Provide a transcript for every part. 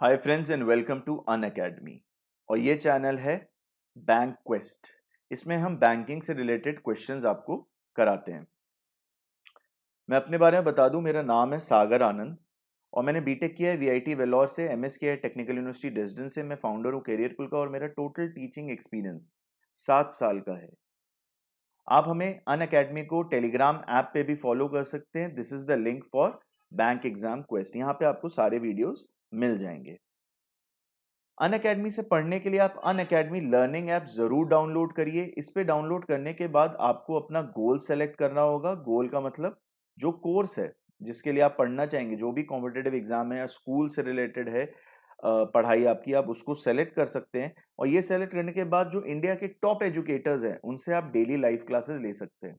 Hi friends and welcome to Unacademy. और ये channel है बैंक क्वेस्ट। इसमें हम बैंकिंग से रिलेटेड क्वेश्चंस आपको कराते हैं। मैं अपने बारे में बता दूं, मेरा नाम है सागर आनंद और मैंने बीटेक किया है वीआईटी वेलोर से, एमएस किया है टेक्निकल यूनिवर्सिटी डेस्डन से। मैं फाउंडर हूं कैरियर कुल का और मेरा टोटल टीचिंग एक्सपीरियंस 7 साल का है। आप हमें अन अकेडमी को टेलीग्राम ऐप पे भी फॉलो कर सकते हैं। This is the link for bank exam quest. यहाँ पे आपको सारे वीडियोस मिल जाएंगे। अन अकेडमी से पढ़ने के लिए आप अन अकेडमी लर्निंग ऐप जरूर डाउनलोड करिए। इस पे डाउनलोड करने के बाद आपको अपना गोल सेलेक्ट करना होगा। गोल का मतलब जो कोर्स है जिसके लिए आप पढ़ना चाहेंगे, जो भी कॉम्पिटेटिव एग्जाम है या स्कूल से रिलेटेड है पढ़ाई आपकी, आप उसको सेलेक्ट कर सकते हैं। और ये सेलेक्ट करने के बाद जो इंडिया के टॉप एजुकेटर्स हैं उनसे आप डेली लाइव क्लासेस ले सकते हैं।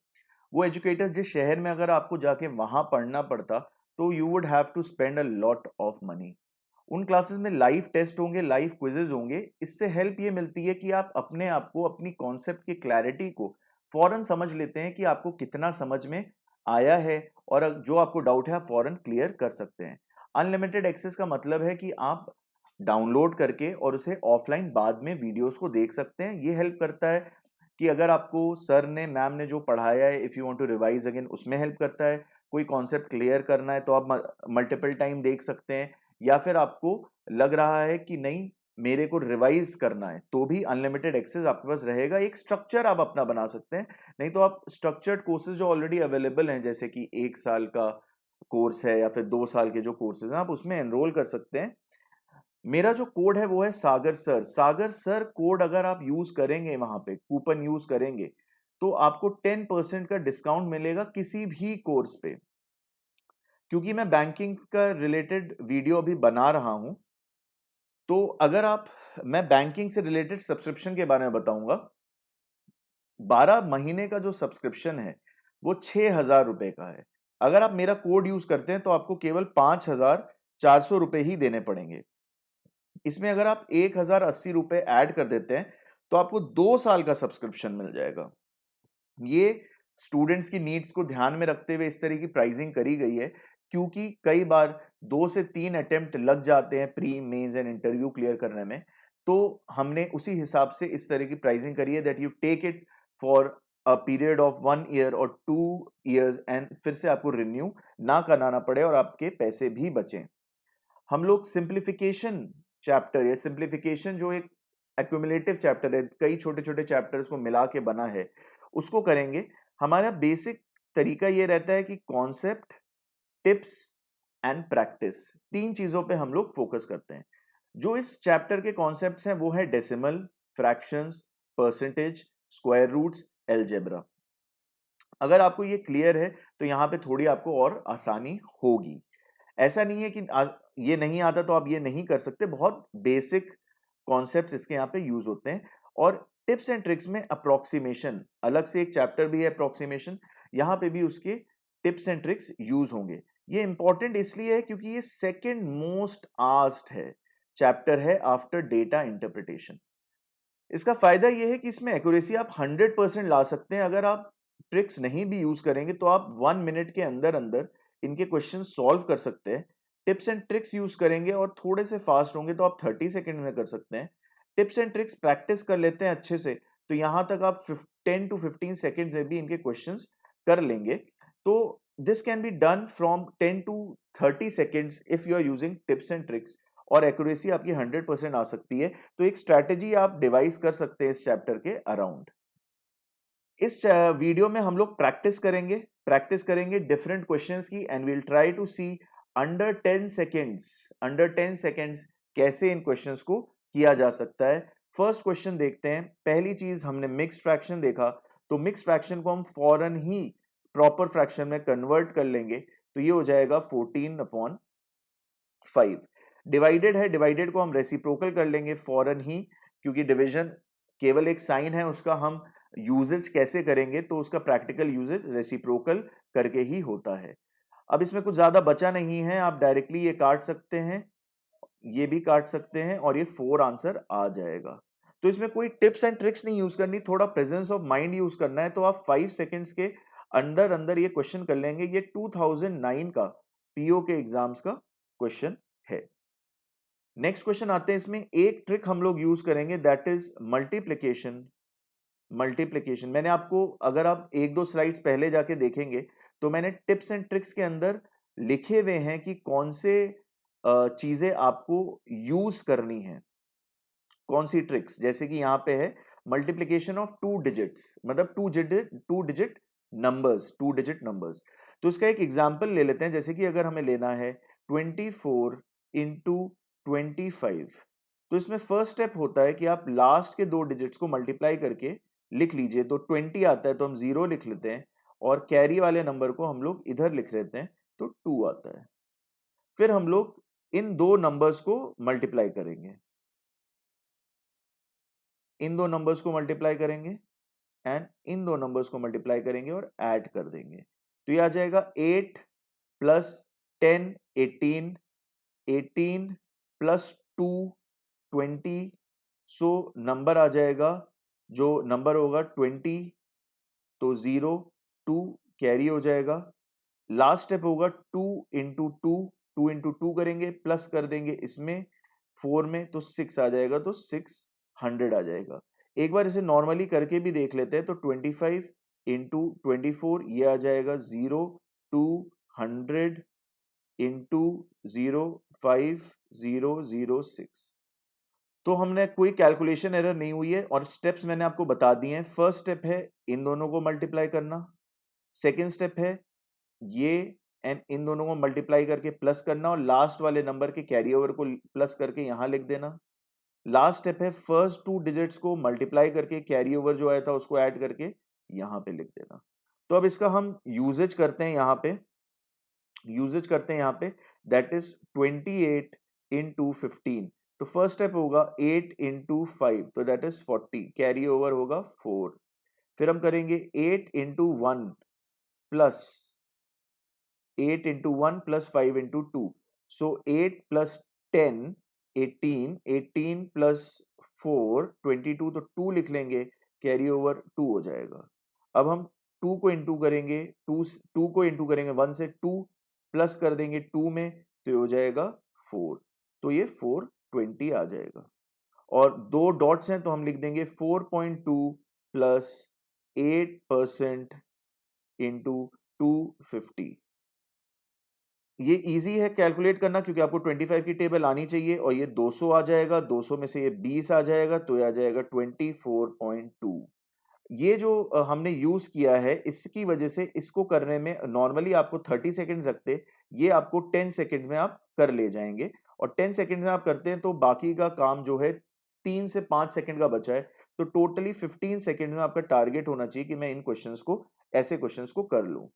वो एजुकेटर्स जिस शहर में अगर आपको जाके वहां पढ़ना पड़ता तो you would have to spend a lot of money. उन क्लासेस में लाइव टेस्ट होंगे, लाइव क्विजेज होंगे। इससे हेल्प ये मिलती है कि आप अपने आप को, अपनी कॉन्सेप्ट की क्लैरिटी को फौरन समझ लेते हैं कि आपको कितना समझ में आया है, और जो आपको डाउट है आप फौरन क्लियर कर सकते हैं। अनलिमिटेड एक्सेस का मतलब है कि आप डाउनलोड करके और उसे ऑफलाइन बाद में वीडियोस को देख सकते हैं। ये हेल्प करता है कि अगर आपको सर ने, मैम ने जो पढ़ाया है, if you want to revise again, उसमें हेल्प करता है। कोई कॉन्सेप्ट क्लियर करना है तो आप मल्टीपल टाइम देख सकते हैं। या फिर आपको लग रहा है कि नहीं, मेरे को रिवाइज करना है, तो भी अनलिमिटेड एक्सेस आपके पास रहेगा। एक स्ट्रक्चर आप अपना बना सकते हैं। नहीं तो आप स्ट्रक्चर्ड कोर्सेज जो ऑलरेडी अवेलेबल हैं, जैसे कि 1 साल का कोर्स है या फिर 2 साल के जो कोर्सेज हैं, आप उसमें एनरोल कर सकते हैं। मेरा जो कोड है वो है सागर सर। सागर सर कोड अगर आप यूज करेंगे, वहां पे कूपन यूज करेंगे, तो आपको 10% का डिस्काउंट मिलेगा किसी भी कोर्स पे। क्योंकि मैं बैंकिंग का रिलेटेड वीडियो अभी बना रहा हूं, तो अगर आप, मैं बैंकिंग से रिलेटेड सब्सक्रिप्शन के बारे में बताऊंगा। 12 महीने का जो सब्सक्रिप्शन है वो 6,000 रुपए का है। अगर आप मेरा कोड यूज करते हैं तो आपको केवल 5,400 रुपए ही देने पड़ेंगे। इसमें अगर आप 1,080 रुपए ऐड कर देते हैं तो आपको 2 साल का सब्सक्रिप्शन मिल जाएगा। ये स्टूडेंट्स की नीड्स को ध्यान में रखते हुए इस तरह की प्राइसिंग करी गई है, क्योंकि कई बार 2 से 3 अटेम्प्ट लग जाते हैं pre mains and interview clear करने में। तो हमने उसी हिसाब से इस तरह की प्राइसिंग करी है that you take it for a period of 1 year और 2 ईयर्स, एंड फिर से आपको रिन्यू ना कराना पड़े और आपके पैसे भी बचें। हम लोग सिंप्लीफिकेशन चैप्टर, या सिंप्लीफिकेशन जो एक एक्यूमुलेटिव चैप्टर है, कई छोटे छोटे चैप्टर्स को मिला के बना है, उसको करेंगे। हमारा बेसिक तरीका ये रहता है कि कॉन्सेप्ट, टिप्स एंड प्रैक्टिस, 3 चीजों पे हम लोग फोकस करते हैं। जो इस चैप्टर के कॉन्सेप्ट्स हैं वो है decimal, fractions, percentage, square roots, algebra. अगर आपको ये क्लियर है तो यहाँ पे थोड़ी आपको और आसानी होगी। ऐसा नहीं है कि ये नहीं आता तो आप ये नहीं कर सकते। बहुत बेसिक कॉन्सेप्ट्स इसके यहाँ पे यूज होते हैं। और टिप्स एंड ट्रिक्स में अप्रोक्सीमेशन, अलग से एक चैप्टर भी है अप्रोक्सीमेशन, यहाँ पे भी उसके टिप्स एंड ट्रिक्स यूज होंगे। ये इंपॉर्टेंट इसलिए है क्योंकि ये सेकेंड मोस्ट आस्क्ड है चैप्टर है आफ्टर डेटा इंटरप्रिटेशन। इसका फायदा यह है कि इसमें एक्यूरेसी आप 100% ला सकते हैं। अगर आप ट्रिक्स नहीं भी यूज करेंगे तो आप 1 मिनट के अंदर अंदर इनके क्वेश्चन सॉल्व कर सकते हैं। टिप्स एंड ट्रिक्स यूज करेंगे और थोड़े से फास्ट होंगे तो आप 30 सेकेंड में कर सकते हैं। टिप्स एंड ट्रिक्स प्रैक्टिस कर लेते हैं अच्छे से तो यहां तक आप 10 to 15 सेकेंड में भी इनके क्वेश्चंस कर लेंगे। तो this can be done from 10 to 30 seconds if you are using tips and tricks, और एक्यूरेसी आपकी 100% आ सकती है। तो एक स्ट्रैटेजी आप डिवाइस कर सकते हैं इस चैप्टर के अराउंड। इस वीडियो में हम लोग प्रैक्टिस करेंगे डिफरेंट क्वेश्चंस की, and will try to see under 10 seconds कैसे इन क्वेश्चंस को किया जा सकता है। फर्स्ट क्वेश्चन देखते हैं। पहली चीज, हमने मिक्स्ड फ्रैक्शन देखा, तो मिक्स्ड फ्रैक्शन को हम फौरन ही प्रॉपर फ्रैक्शन में कन्वर्ट कर लेंगे। तो ये हो जाएगा 14/5। डिवाइडेड है, डिवाइडेड को हम रेसिप्रोकल कर लेंगे फौरन ही, क्योंकि डिवीजन केवल एक साइन है, उसका हम यूजेज कैसे करेंगे, तो उसका प्रैक्टिकल यूजेज रेसिप्रोकल करके ही होता है। अब इसमें कुछ ज्यादा बचा नहीं है, आप डायरेक्टली ये काट सकते हैं, ये भी काट सकते हैं, और ये 4 आंसर आ जाएगा। तो इसमें कोई टिप्स एंड ट्रिक्स नहीं यूज करनी, थोड़ा प्रेजेंस ऑफ माइंड यूज करना है। तो आप 5 सेकेंड्स के अंदर अंदर ये क्वेश्चन कर लेंगे। ये 2009 का पीओ के एग्जाम्स का क्वेश्चन है। नेक्स्ट क्वेश्चन आते हैं, इसमें एक ट्रिक हम लोग यूज करेंगे, दैट इज मल्टीप्लिकेशन। मल्टीप्लिकेशन मैंने आपको, अगर आप एक दो स्लाइड्स पहले जाके देखेंगे तो मैंने टिप्स एंड ट्रिक्स के अंदर लिखे हुए हैं कि कौन से चीजें आपको यूज करनी है, कौन सी ट्रिक्स। जैसे कि यहाँ पे है मल्टीप्लिकेशन ऑफ टू डिजिट्स, मतलब टू डिजिट नंबर्स। तो इसका एक एग्जांपल ले लेते हैं, जैसे कि अगर हमें लेना है 24 इंटू 25, तो इसमें फर्स्ट स्टेप होता है कि आप लास्ट के दो डिजिट्स को मल्टीप्लाई करके लिख लीजिए। तो 20 आता है तो हम 0 लिख लेते हैं, और कैरी वाले नंबर को हम लोग इधर लिख लेते हैं तो 2 आता है। फिर हम लोग इन दो नंबर्स को मल्टीप्लाई करेंगे, इन दो नंबर्स को मल्टीप्लाई करेंगे एंड इन दो नंबर्स को मल्टीप्लाई करेंगे और ऐड कर देंगे। तो ये आ जाएगा 8 प्लस 10 18, 18 प्लस 2 20। सो नंबर आ जाएगा, जो नंबर होगा 20, तो 0 2 कैरी हो जाएगा। लास्ट स्टेप होगा 2 इंटू 2, 2 इंटू 2 करेंगे, प्लस कर देंगे इसमें 4 में, तो 6 आ जाएगा, तो 600 आ जाएगा। एक बार इसे नॉर्मली करके भी देख लेते हैं, तो 25 इंटू 24 ये आ जाएगा 0 2 100 इंटू 0 5 0 0 6। तो हमने कोई कैलकुलेशन एरर नहीं हुई है, और स्टेप्स मैंने आपको बता दिए हैं। फर्स्ट स्टेप है इन दोनों को मल्टीप्लाई करना, सेकेंड स्टेप है ये एंड इन दोनों को मल्टीप्लाई करके प्लस करना, और लास्ट वाले नंबर के कैरी ओवर को प्लस करके यहां लिख देना। लास्ट स्टेप है फर्स्ट टू डिजिट्स को मल्टीप्लाई करके कैरी ओवर जो आया था उसको ऐड करके यहां पे लिख देना। तो अब इसका हम यूजेज करते हैं यहां पे, दैट इज 28 इंटू 15। तो फर्स्ट स्टेप होगा 8 इंटू 5, तो दैट इज 40, कैरी ओवर होगा 4। फिर हम करेंगे 8 into 1 plus 8 into 1 plus 5 into 2. So 8 plus 10 18, 18 plus 4 22, तो 2 लिख लेंगे, कैरी ओवर 2 हो जाएगा। अब हम 2 को इंटू करेंगे, 2 को इंटू करेंगे 1 से, 2 प्लस कर देंगे 2 में, तो ये हो जाएगा 4, तो ये 420 आ जाएगा। और दो डॉट्स हैं तो हम लिख देंगे 4.2 प्लस 8% इंटू 250। ये इजी है कैलकुलेट करना, क्योंकि आपको 25 की टेबल आनी चाहिए, और ये 200 आ जाएगा, 200 में से ये 20 आ जाएगा, तो ये आ जाएगा 24.2। ये जो हमने यूज किया है, इसकी वजह से इसको करने में नॉर्मली आपको 30 सेकेंड लगते, ये आपको 10 सेकेंड में आप कर ले जाएंगे। और 10 सेकेंड में आप करते हैं तो बाकी का काम जो है 3 से 5 सेकेंड का बचा है, तो टोटली 15 सेकेंड में आपका टारगेट होना चाहिए कि मैं इन क्वेश्चंस को, ऐसे क्वेश्चंस को कर लूं।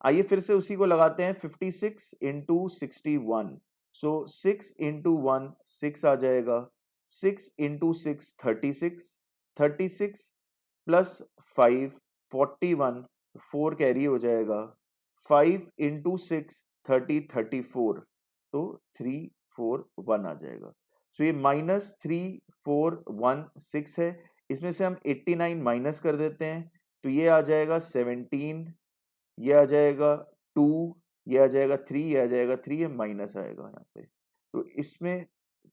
आइए फिर से उसी को लगाते हैं, 56 इंटू 61। सो 6 इंटू 1 6 आ जाएगा, 6 इंटू 6 36, 36 प्लस 5 41, 4 कैरी हो जाएगा, 5 इंटू 6 30 34, तो 3 4 1 आ जाएगा। सो ये -3416 है, इसमें से हम 89 माइनस कर देते हैं, तो ये आ जाएगा 17, ये आ जाएगा 2, ये आ जाएगा 3, ये आ जाएगा 3, ये माइनस आएगा यहाँ पे। तो इसमें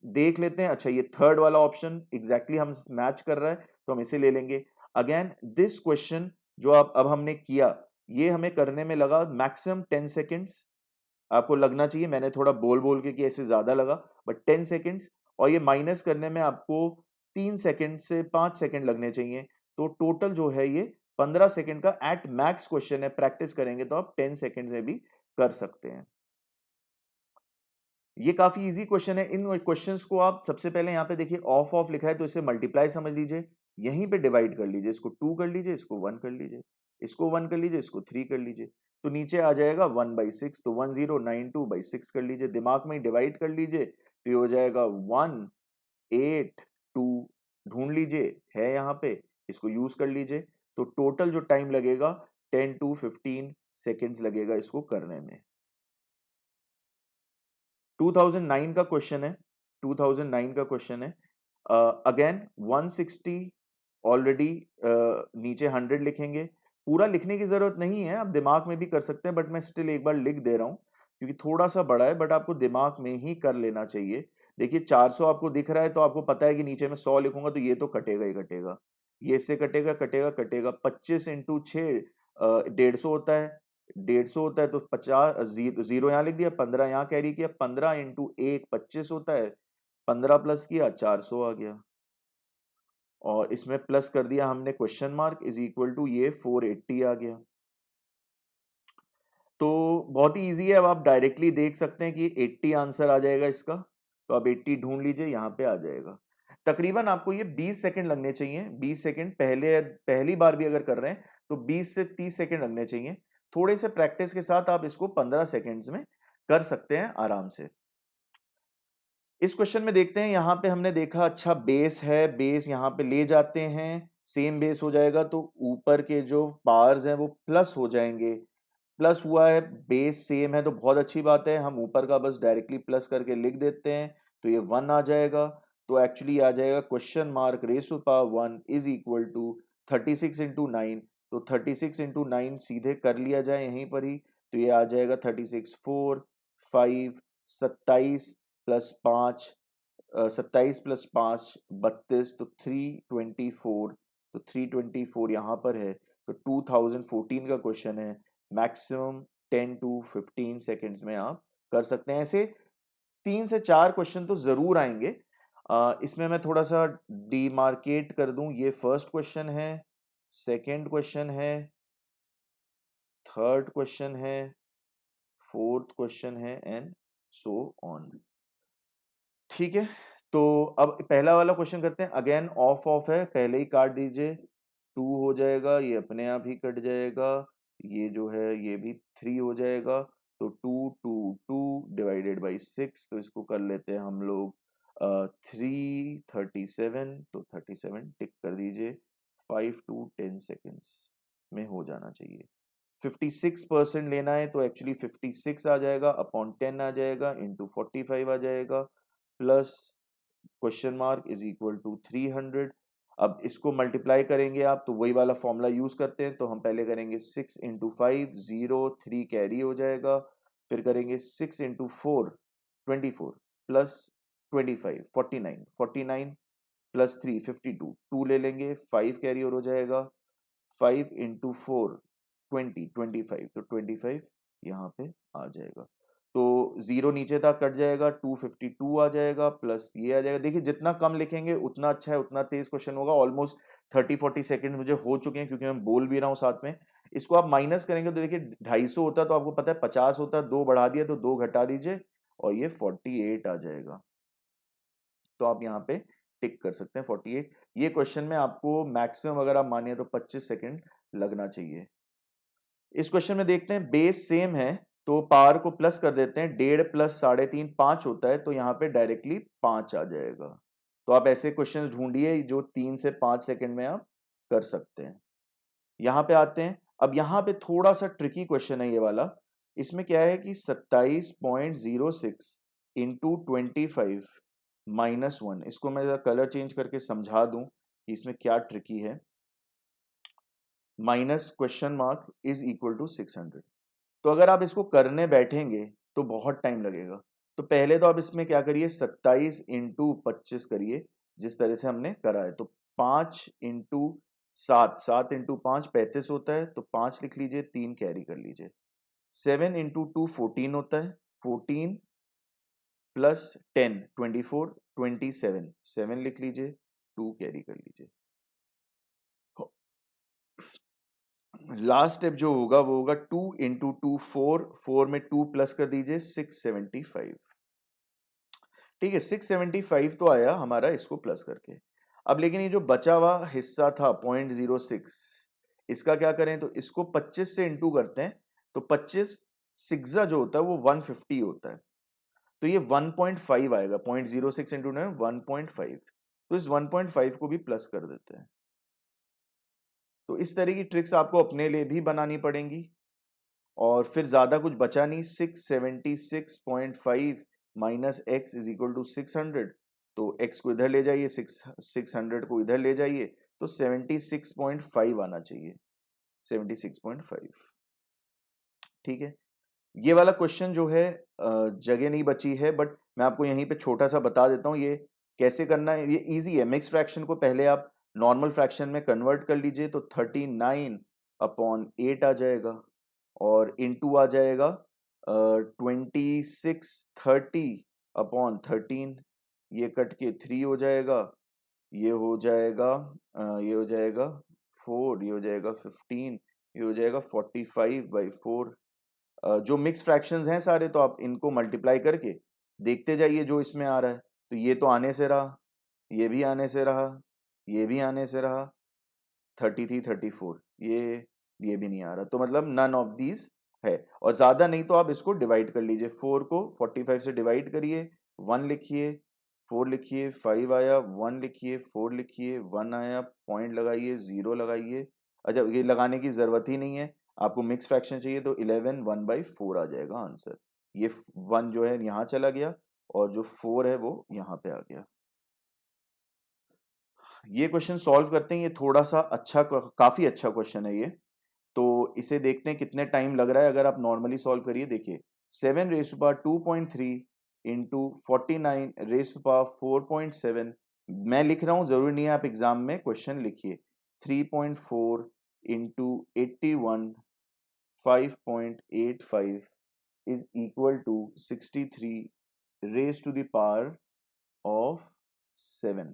देख लेते हैं, अच्छा ये थर्ड वाला ऑप्शन एग्जैक्टली हम मैच कर रहा है, तो हम इसे ले लेंगे। अगेन दिस क्वेश्चन जो आप अब हमने किया, ये हमें करने में लगा मैक्सिमम 10 सेकेंड्स। आपको लगना चाहिए, मैंने थोड़ा बोल बोल के कि ऐसे ज्यादा लगा, बट 10 सेकेंड्स, और ये माइनस करने में आपको 3 सेकेंड से 5 सेकेंड लगने चाहिए। तो टोटल जो है ये 15 सेकेंड का एट मैक्स क्वेश्चन है। प्रैक्टिस करेंगे तो आप 10 सेकेंड में भी कर सकते हैं। ये काफी इजी क्वेश्चन है। इन क्वेश्चंस को आप सबसे पहले यहाँ पे देखिए, ऑफ ऑफ लिखा है तो इसे मल्टीप्लाई समझ लीजिए, यहीं पे डिवाइड कर लीजिए, इसको 2 कर लीजिए, इसको 1 कर लीजिए, इसको 1 कर लीजिए, इसको 3 कर लीजिए, तो नीचे आ जाएगा 1/6, तो 1092/6 कर लीजिए, दिमाग में ही डिवाइड कर लीजिए, तो ये हो जाएगा 182, ढूंढ लीजिए, है यहाँ पे, इसको यूज कर लीजिए। तो टोटल जो टाइम लगेगा 10 to 15 सेकेंड्स लगेगा इसको करने में। 2009 का क्वेश्चन है, 2009 का क्वेश्चन है। अगेन 160 ऑलरेडी, नीचे 100 लिखेंगे, पूरा लिखने की जरूरत नहीं है, आप दिमाग में भी कर सकते हैं, बट मैं स्टिल एक बार लिख दे रहा हूं क्योंकि थोड़ा सा बड़ा है, बट आपको दिमाग में ही कर लेना चाहिए। देखिए 400 आपको दिख रहा है तो आपको पता है कि नीचे में 100 लिखूंगा तो ये तो कटेगा ही कटेगा, ये इससे कटेगा कटेगा कटेगा। 25 इंटू 6 150 होता है, 150 होता है तो 50 जीरो यहाँ लिख दिया, 15 यहाँ कैरी किया, 15 इंटू 1 25 होता है, 15 प्लस किया 400 आ गया, और इसमें प्लस कर दिया हमने question mark is equal to ये 480 आ गया। तो बहुत ही इजी है, अब आप डायरेक्टली देख सकते हैं कि 80 आंसर आ जाएगा इसका, तो आप 80 ढूंढ लीजिए, यहाँ पे आ जाएगा। तकरीबन आपको ये 20 सेकंड लगने चाहिए, 20 सेकंड पहली बार भी अगर कर रहे हैं तो 20 से 30 सेकंड लगने चाहिए। थोड़े से प्रैक्टिस के साथ आप इसको 15 सेकंड्स में कर सकते हैं आराम से। इस क्वेश्चन में देखते हैं, यहां पे हमने देखा अच्छा बेस है, बेस यहां पे ले जाते हैं, सेम बेस हो जाएगा तो ऊपर के जो पार्स हैं वो प्लस हो जाएंगे, प्लस हुआ है, बेस सेम है तो बहुत अच्छी बात है, हम ऊपर का बस डायरेक्टली प्लस करके लिख देते हैं तो ये 1 आ जाएगा। तो एक्चुअली आ जाएगा question mark raise to power 1 is equal to 36 into 9, तो 36 इंटू 9 सीधे कर लिया जाए यहीं पर ही, तो ये आ जाएगा 36 4 5 27 प्लस 5 27 प्लस 5 32, तो 324, तो 324 यहाँ पर है, तो 2014 का क्वेश्चन है, मैक्सिमम 10 टू 15 सेकेंड्स में आप कर सकते हैं। ऐसे 3 से 4 क्वेश्चन तो जरूर आएंगे। इसमें मैं थोड़ा सा डिमार्केट कर दूं, ये फर्स्ट क्वेश्चन है, सेकंड क्वेश्चन है, थर्ड क्वेश्चन है, फोर्थ क्वेश्चन है एंड सो ऑन। ठीक है, तो अब पहला वाला क्वेश्चन करते हैं, अगेन ऑफ ऑफ है, पहले ही काट दीजिए, 2 हो जाएगा, ये अपने आप ही कट जाएगा, ये जो है ये भी 3 हो जाएगा, तो 2 2 2 डिवाइडेड बाई 6, तो इसको कर लेते हैं हम लोग 337, तो 37 टिक कर दीजिए, 5 टू 10 सेकेंड्स में हो जाना चाहिए। 56% लेना है तो एक्चुअली 56 आ जाएगा अपॉन 10 आ जाएगा इंटू 45 आ जाएगा, plus question mark is equal to 300। अब इसको मल्टीप्लाई करेंगे आप तो वही वाला फॉर्मूला यूज करते हैं, तो हम पहले करेंगे 6 इंटू 5 0 3 कैरी हो जाएगा, फिर करेंगे 6 इंटू 4 24 प्लस 25 49 49 प्लस 3 52 2 ले लेंगे, 5 कैरी और हो जाएगा, 5 इंटू 4 20 25, तो 25 यहाँ पे आ जाएगा, तो जीरो नीचे तक कट जाएगा, 252 आ जाएगा, प्लस ये आ जाएगा। देखिए जितना कम लिखेंगे उतना अच्छा है, उतना तेज क्वेश्चन होगा। ऑलमोस्ट 30-40 सेकंड मुझे हो चुके हैं क्योंकि मैं बोल भी रहा हूँ साथ में। इसको आप माइनस करेंगे तो देखिए 250 होता है तो आपको पता है 50 होता है, 2 बढ़ा दिया तो 2 घटा दीजिए और ये 48 आ जाएगा, तो आप यहाँ पे टिक कर सकते हैं 48। ये क्वेश्चन में आपको मैक्सिमम अगर आप मानिए तो 25 सेकंड लगना चाहिए। इस क्वेश्चन में देखते हैं, बेस सेम है तो पावर को प्लस कर देते हैं, 1.5 प्लस 3.5 5 होता है, तो यहाँ पे डायरेक्टली 5 आ जाएगा। तो आप ऐसे क्वेश्चंस ढूंढिए जो 3 से 5 सेकंड में आप कर सकते हैं। यहाँ पे आते हैं, अब यहाँ पे थोड़ा सा ट्रिकी क्वेश्चन है ये वाला। इसमें क्या है कि 27.06 इंटू 25 माइनस 1, इसको मैं कलर चेंज करके समझा दूं कि इसमें क्या ट्रिकी है। Minus question mark is equal to 600, तो अगर आप इसको करने बैठेंगे तो बहुत टाइम लगेगा। तो पहले तो आप इसमें क्या करिए, 27 इंटू 25 करिए जिस तरह से हमने करा है, तो 5 इंटू 7, 7 इंटू 5 35 होता है, तो 5 लिख लीजिए, 3 कैरी कर लीजिए। 7 इंटू 2 14 होता है, 14 प्लस 10 24 27, 7 लिख लीजिए, 2 कैरी कर लीजिए। लास्ट स्टेप जो होगा वो होगा 2 इंटू 2 4, 4 में 2 प्लस कर दीजिए, 675। ठीक है, 675 तो आया हमारा इसको प्लस करके। अब लेकिन ये जो बचा हुआ हिस्सा था 0.06, इसका क्या करें, तो इसको 25 से इंटू करते हैं, तो 25 सिक्सा जो होता है वो 150 होता है, तो ये 1.5 आएगा, 0.06 इंटू 1.5, तो इस 1.5 को भी प्लस कर देते हैं। तो इस तरह की ट्रिक्स आपको अपने लिए भी बनानी पड़ेंगी। और फिर ज्यादा कुछ बचा नहीं, 676.5 minus X is equal to 600, तो एक्स को इधर ले जाइए, 600 को इधर ले जाइए, तो 76.5 आना चाहिए, 76.5। ठीक है, ये वाला क्वेश्चन जो है जगह नहीं बची है, बट मैं आपको यहीं पे छोटा सा बता देता हूँ ये कैसे करना है। ये इजी है। मिक्स फ्रैक्शन को पहले आप नॉर्मल फ्रैक्शन में कन्वर्ट कर लीजिए, तो 39/8 आ जाएगा, और इनटू आ जाएगा 26/30/13, ये कट के 3 हो जाएगा, ये हो जाएगा ये हो जाएगा 4, ये हो जाएगा 15, ये हो जाएगा 45/4। जो मिक्स फ्रैक्शंस हैं सारे, तो आप इनको मल्टीप्लाई करके देखते जाइए जो इसमें आ रहा है। तो ये तो आने से रहा, ये भी आने से रहा, ये भी आने से रहा, 33 34, ये भी नहीं आ रहा, तो मतलब नन ऑफ दीज है। और ज्यादा नहीं तो आप इसको डिवाइड कर लीजिए, 4 को 45 से डिवाइड करिए, 1 लिखिए, 4 लिखिए, 5 आया, 1 लिखिए, 4 लिखिए, 1 आया, पॉइंट लगाइए, 0 लगाइए। अच्छा, ये लगाने की जरूरत ही नहीं है, आपको मिक्स फ्रैक्शन चाहिए तो 11 1/4 आ जाएगा आंसर। ये 1 जो है यहाँ चला गया, और जो 4 है वो यहाँ पे आ गया। ये क्वेश्चन सॉल्व करते हैं, ये थोड़ा सा अच्छा, काफी अच्छा क्वेश्चन है ये। तो इसे देखते हैं कितने टाइम लग रहा है। अगर आप नॉर्मली सॉल्व करिए, देखिए 7 raised to power 2.3 into 49 raised to power 4.7, मैं लिख रहा हूं, जरूरी नहीं है आप एग्जाम में क्वेश्चन लिखिए। 3.4 into 81 5.85 is equal to 63 raised to the power of 7।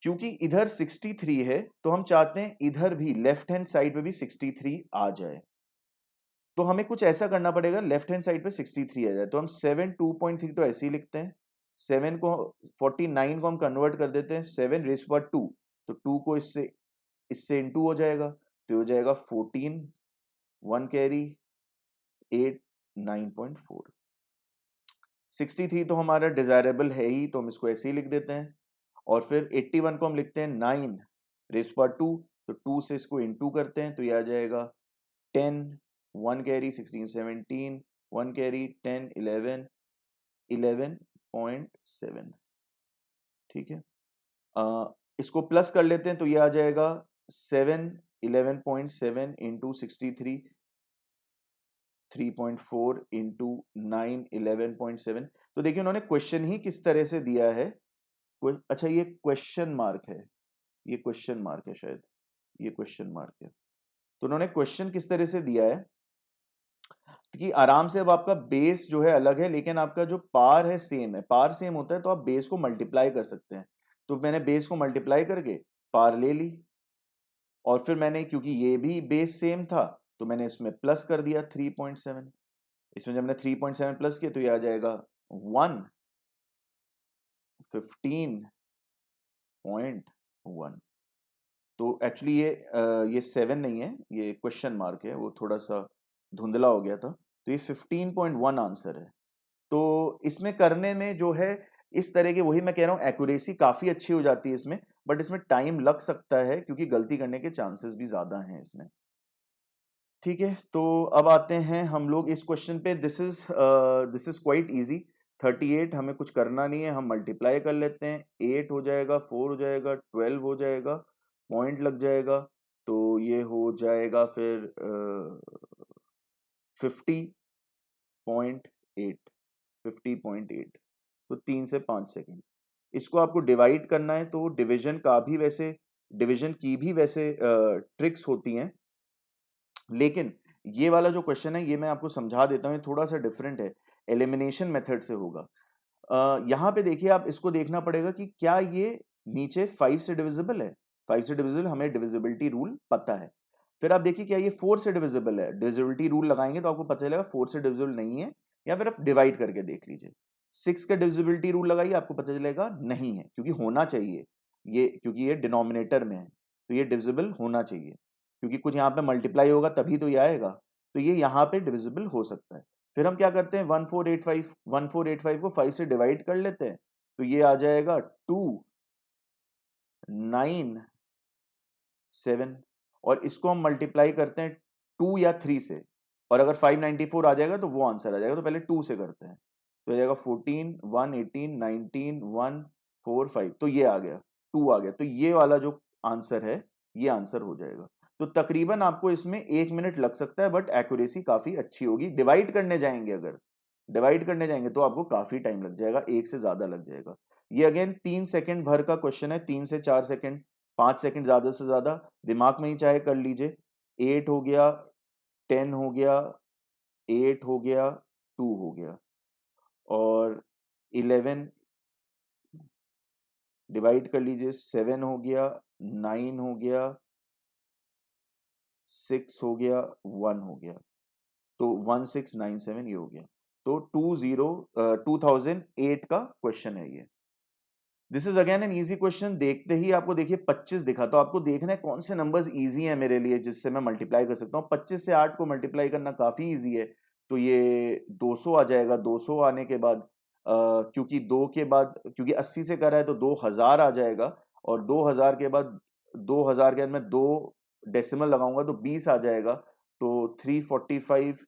क्योंकि इधर 63 है, तो हम चाहते हैं इधर भी लेफ्ट हैंड साइड पे भी 63 आ जाए। तो हमें कुछ ऐसा करना पड़ेगा, लेफ्ट हैंड साइड पे 63 आ जाए। तो हम 7 2.3 तो ऐसे ही लिखते हैं, 7 को 49 को हम कन्वर्ट कर देते हैं 7 raised to power 2, तो 2 को इससे इससे इनटू हो जाएगा, तो हो जाएगा 14, 1 कैरी 8, 9.4। 63 तो हमारा डिजायरेबल है ही, तो हम इसको ऐसे ही लिख देते हैं। और फिर 81 को हम लिखते हैं 9 raised to power 2, तो 2 से इसको इनटू करते हैं, तो ये आ जाएगा 10, 1 कैरी 16 17, 1 कैरी 10 11, 11.7। ठीक है, इसको प्लस कर लेते हैं, तो ये आ जाएगा 7 11.7 इंटू 63, 3.4 इंटू 9 11.7। तो देखिए उन्होंने क्वेश्चन ही किस तरह से दिया है। अच्छा, ये क्वेश्चन मार्क है, ये क्वेश्चन मार्क है शायद, ये क्वेश्चन मार्क है। तो उन्होंने क्वेश्चन किस तरह से दिया है कि आराम से, अब आपका बेस जो है अलग है, लेकिन आपका जो पार है सेम है। पार सेम होता है तो आप बेस को मल्टीप्लाई कर सकते हैं। तो मैंने बेस को मल्टीप्लाई करके पार ले ली, और फिर मैंने, क्योंकि ये भी बेस सेम था, तो मैंने इसमें प्लस कर दिया 3.7। इसमें जब मैंने 3.7 प्लस किया, तो ये आ जाएगा 115.1। तो एक्चुअली ये 7 नहीं है, ये क्वेश्चन मार्क है, वो थोड़ा सा धुंधला हो गया था। तो ये 15.1 आंसर है। तो इसमें करने में जो है, इस तरह के, वही मैं कह रहा हूँ, एक्यूरेसी काफी अच्छी हो जाती है इसमें, बट इसमें टाइम लग सकता है क्योंकि गलती करने के चांसेस भी ज्यादा हैं इसमें। ठीक है, तो अब आते हैं हम लोग इस क्वेश्चन पे। This is quite easy. 38 हमें कुछ करना नहीं है, हम मल्टीप्लाई कर लेते हैं। 8 हो जाएगा, 4 हो जाएगा, 12 हो जाएगा, पॉइंट लग जाएगा, तो ये हो जाएगा फिर 50.8, 50.8। तो 3 से 5 सेकेंड। इसको आपको डिवाइड करना है, तो डिवीजन का भी वैसे, डिवीजन की भी वैसे ट्रिक्स होती हैं, लेकिन ये वाला जो क्वेश्चन है, ये मैं आपको समझा देता हूँ, ये थोड़ा सा डिफरेंट है, एलिमिनेशन मेथड से होगा। यहाँ पे देखिए, आप इसको देखना पड़ेगा कि क्या ये नीचे 5 से डिविजिबल है। 5 से डिविजिबल, हमें डिविजिबिलिटी रूल पता है। फिर आप देखिए क्या ये 4 से डिविजिबल है। डिविजिबिलिटी रूल लगाएंगे तो आपको पता चलेगा 4 से डिविजिबल नहीं है, या फिर आप डिवाइड करके देख लीजिए। 6 का डिविजिबिलिटी रूल लगाइए, आपको पता चलेगा नहीं है, क्योंकि होना चाहिए ये, क्योंकि ये डिनोमिनेटर में है, तो ये डिविजिबल होना चाहिए, क्योंकि कुछ यहाँ पे मल्टीप्लाई होगा तभी तो ये आएगा, तो ये यहाँ पे डिविजिबल हो सकता है। फिर हम क्या करते हैं, 1485 को 5 से डिवाइड कर लेते हैं, तो ये आ जाएगा 2 9 7, और इसको हम मल्टीप्लाई करते हैं 2 या 3 से, और अगर 594 आ जाएगा तो वो आंसर आ जाएगा। तो पहले 2 से करते हैं, तो आ जाएगा 14 1 18 19 1 4 5, तो ये आ गया, 2 आ गया, तो ये वाला जो आंसर है, ये आंसर हो जाएगा। तो तकरीबन आपको इसमें 1 मिनट लग सकता है, बट एक्यूरेसी काफी अच्छी होगी। डिवाइड करने जाएंगे अगर, डिवाइड करने जाएंगे तो आपको काफी टाइम लग जाएगा, 1 से ज्यादा लग जाएगा। ये अगेन 3 सेकंड भर का क्वेश्चन है, 3 से 4 सेकंड, 5 सेकंड ज्यादा से ज्यादा, दिमाग में ही चाहे कर लीजिए। 8 हो गया, 10 हो गया, 8 हो गया, 2 हो गया, और 11 डिवाइड कर लीजिए, 7 हो गया, 9 हो गया, 6 हो गया, 1 हो गया, तो 1697 ये हो गया। तो 2008 का क्वेश्चन है ये। This is again an easy question. देखते ही आपको देखिए 25 दिखा, तो आपको देखना है कौन से नंबर्स इजी हैं मेरे लिए जिससे मैं मल्टीप्लाई कर सकता हूँ। 25 से 8 को मल्टीप्लाई करना काफी इजी है, तो ये 200 आ जाएगा। 200 आने के बाद क्योंकि 2 के बाद, क्योंकि 80 से कर रहा है तो 2000 आ जाएगा, और 2000 के बाद, 2000 के बाद मैं 2 डेसिमल लगाऊंगा तो 20 आ जाएगा। तो 345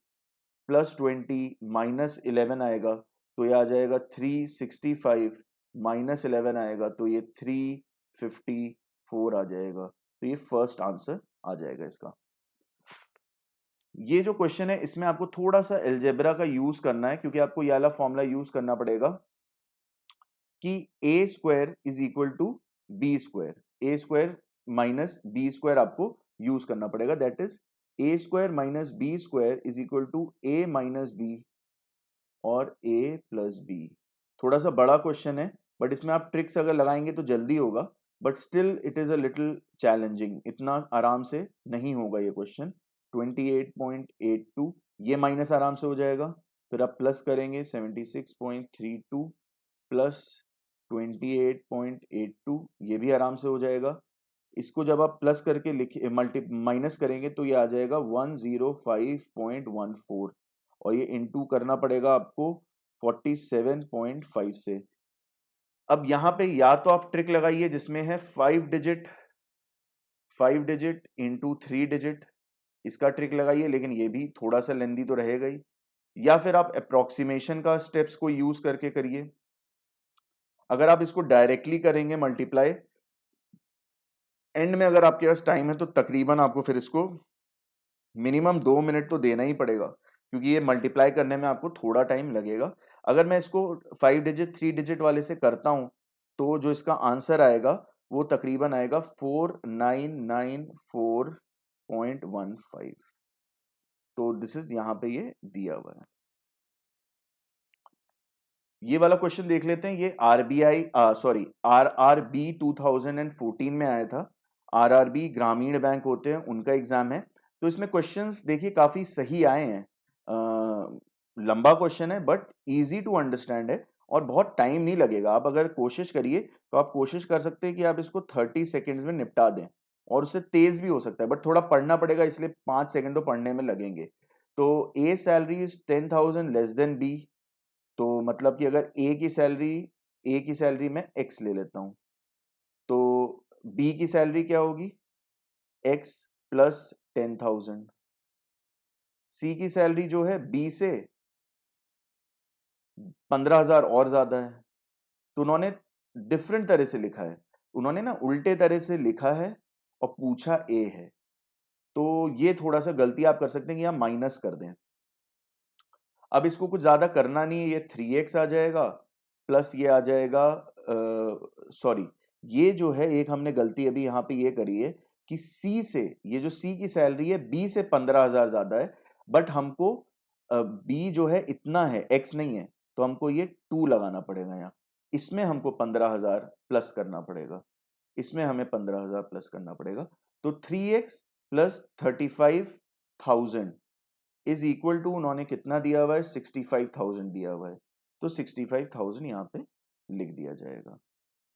प्लस 20 माइनस 11 आएगा, तो ये आ जाएगा 365 माइनस 11 आएगा, तो ये 354 आ जाएगा। तो ये फर्स्ट आंसर आ जाएगा इसका। ये जो क्वेश्चन है इसमें आपको थोड़ा सा एल्जेब्रा का यूज करना है, क्योंकि आपको ये वाला फॉर्मूला यूज करना पड़ेगा कि A square is equal to B square, A square minus B square आपको यूज करना पड़ेगा। That is A square minus B square is equal to A minus B और a प्लस बी। थोड़ा सा बड़ा क्वेश्चन है, बट इसमें आप ट्रिक्स अगर लगाएंगे तो जल्दी होगा, but still it is a little challenging. इतना आराम से नहीं होगा ये क्वेश्चन। 28.82 ये माइनस आराम से हो जाएगा, फिर आप प्लस करेंगे 76.32 प्लस 28.82 ये भी आराम से हो जाएगा। इसको जब आप प्लस करके लिखे मल्टी माइनस करेंगे तो ये आ जाएगा 105.14, और ये इनटू करना पड़ेगा आपको 47.5 से। अब यहाँ पे या तो आप ट्रिक लगाइए जिसमें है 5 डिजिट इंटू 3 डिजिट, इसका ट्रिक लगाइए, लेकिन ये भी थोड़ा सा लेंदी तो रहेगा ही। या फिर आप अप्रोक्सीमेशन का स्टेप्स को यूज करके करिए। अगर आप इसको डायरेक्टली करेंगे मल्टीप्लाई, एंड में अगर आपके पास टाइम है तो तकरीबन आपको फिर इसको मिनिमम 2 मिनट तो देना ही पड़ेगा, क्योंकि ये मल्टीप्लाई करने में आपको थोड़ा टाइम लगेगा। अगर मैं इसको 5 डिजिट 3 डिजिट वाले से करता हूं तो जो इसका आंसर आएगा वो तकरीबन आएगा 4994.15। तो दिस इज यहाँ पे ये दिया हुआ है। ये वाला क्वेश्चन देख लेते हैं। ये आरबीआई सॉरी आरआरबी 2014 में आया था। आरआरबी ग्रामीण बैंक होते हैं, उनका एग्जाम है। तो इसमें क्वेश्चंस देखिए काफी सही आए हैं। लंबा क्वेश्चन है बट इजी टू अंडरस्टैंड है, और बहुत टाइम नहीं लगेगा। आप अगर कोशिश करिए तो आप कोशिश कर सकते हैं कि आप इसको 30 सेकेंड्स में निपटा दें, और उससे तेज भी हो सकता है, बट थोड़ा पढ़ना पड़ेगा, इसलिए 5 सेकेंड तो पढ़ने में लगेंगे। तो A salary is 10,000 less than B, तो मतलब कि अगर ए की सैलरी मैं एक्स ले लेता हूं, तो बी की सैलरी क्या होगी, एक्स प्लस 10,000। सी की सैलरी जो है बी से 15,000 और ज्यादा है, तो उन्होंने डिफरेंट तरह से लिखा है। उन्होंने ना उल्टे तरह से लिखा है और पूछा ए है, तो ये थोड़ा सा गलती आप कर सकते हैं कि आप माइनस कर दें। अब इसको कुछ ज्यादा करना नहीं है, ये 3x आ जाएगा, प्लस ये आ जाएगा, सॉरी ये जो है एक हमने गलती अभी यहाँ पे ये करी है कि सी से, ये जो सी की सैलरी है बी से 15,000 ज्यादा है, बट हमको बी जो है इतना है, एक्स नहीं है, तो हमको ये 2 लगाना पड़ेगा यहाँ। इसमें हमको 15,000 प्लस करना पड़ेगा, इसमें हमें 15,000 प्लस करना पड़ेगा। तो 3x plus 35,000 is equal to, उन्होंने कितना दिया हुआ है, 65,000 दिया हुआ है, तो 65,000 यहाँ पे लिख दिया जाएगा।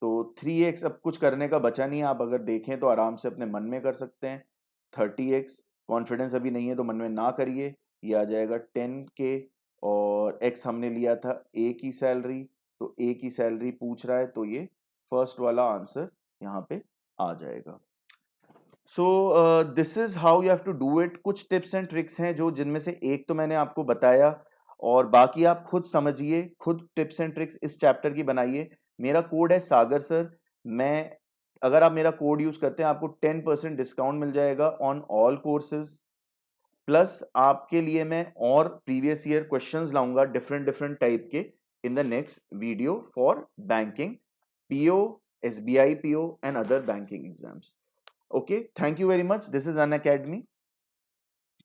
तो 3x अब कुछ करने का बचा नहीं है, आप अगर देखें तो आराम से अपने मन में कर सकते हैं। 30x, कॉन्फिडेंस अभी नहीं है तो मन में ना करिए, ये आ जाएगा 10k, और x हमने लिया था a की सैलरी, तो a की सैलरी पूछ रहा है, तो ये फर्स्ट वाला आंसर यहाँ पे आ जाएगा। So this is how you have to do it. कुछ टिप्स एंड ट्रिक्स हैं जो, जिनमें से एक तो मैंने आपको बताया, और बाकी आप खुद समझिए, खुद टिप्स एंड ट्रिक्स इस चैप्टर की बनाइए। मेरा कोड है सागर सर। मैं, अगर आप मेरा कोड यूज करते हैं आपको 10% डिस्काउंट मिल जाएगा ऑन ऑल कोर्सेज। प्लस आपके लिए मैं और प्रीवियस ईयर क्वेश्चंस लाऊंगा डिफरेंट डिफरेंट टाइप के in the next video for banking, PO, SBI PO and other banking exams. Okay, thank you very much. This is Unacademy.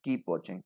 Keep watching.